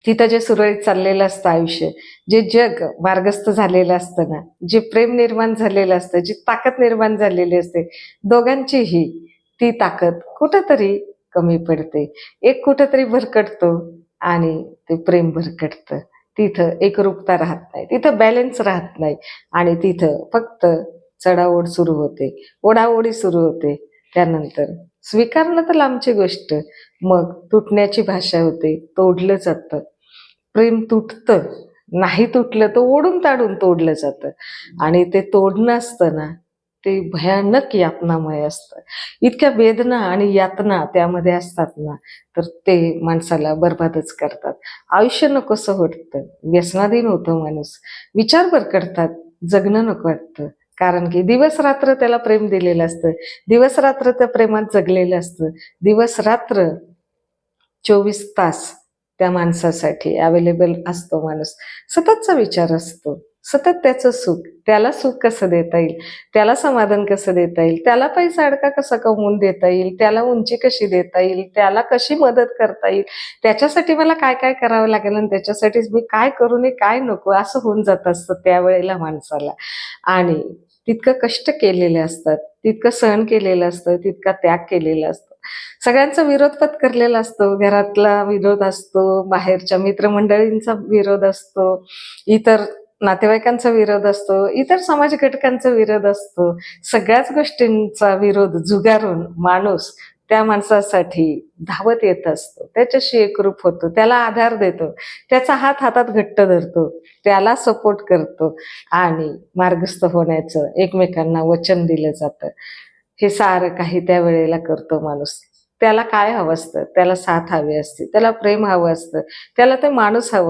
तिथं जे सुरळीत चाललेलं असतं आयुष्य, जे जग मार्गस्थ झालेलं असतं ना, जे प्रेम निर्माण झालेलं असतं, जी ताकद निर्माण झालेली असते, दोघांचीही ती ताकद कुठंतरी कमी पडते. एक कुठंतरी भरकटतो आणि ते प्रेम भरकटतं. तिथं एकरूपता राहत नाही, तिथं बॅलन्स राहत नाही आणि तिथं फक्त चढाओढ सुरू होते, ओढाओढी सुरू होते. त्यानंतर स्वीकारलं तर लांबची गोष्ट, मग तुटण्याची भाषा होते, तोडलं जातं. प्रेम तुटतं, नाही तुटलं तर ओढून ताडून तोडलं जातं आणि ते तोडणं असतं ना, ते भयानक यातनामय असतं. इतक्या वेदना आणि यातना त्यामध्ये असतात ना, तर ते माणसाला बरबादच करतात. आयुष्य नकोसं वाटतं, व्यसनाधीन होतो माणूस, विचार भरकटतात, जगणं नको वाटतं. कारण की दिवस-रात्र त्याला प्रेम दिलेलं असतं, दिवस-रात्र त्या प्रेमात जगलेलं असतं, दिवस-रात्र 24 तास त्या माणसासाठी अवेलेबल असतो माणूस. सततचा विचार असतो. सतत त्याचं सुख, त्याला सुख कसं देता येईल, त्याला समाधान कसं देता येईल, त्याला पैसा अडका कसा कमवून देता येईल, त्याला उंची कशी देता येईल, त्याला कशी मदत करता येईल, त्याच्यासाठी मला काय-काय करावं लागेल आणि त्याच्यासाठीच मी काय करू नये, काय नको असं होऊन जात असतं त्यावेळेला माणसाला. आणि तितकं कष्ट केलेले असतात, तितकं सहन केलेलं असतं, तितका त्याग केलेला असतो. सगळ्यांचा विरोध पत्करलेला असतो. घरातला विरोध असतो, बाहेरच्या मित्रमंडळींचा विरोध असतो, इतर नातेवाईकांचा विरोध असतो, इतर समाज घटकांचा विरोध असतो. सगळ्याच गोष्टींचा विरोध झुगारून माणूस त्या माणसासाठी धावत येत असतो. त्याच्याशी एकरूप होतो, त्याला आधार देतो, त्याचा हात हातात घट्ट धरतो, त्याला सपोर्ट करतो आणि मार्गस्थ होण्याचं एकमेकांना वचन दिलं जातं. हे सारं काही त्यावेळेला करतो माणूस. त्याला काय हवं असतं? त्याला साथ हवी असते, त्याला प्रेम हवं असतं, त्याला ते माणूस हवं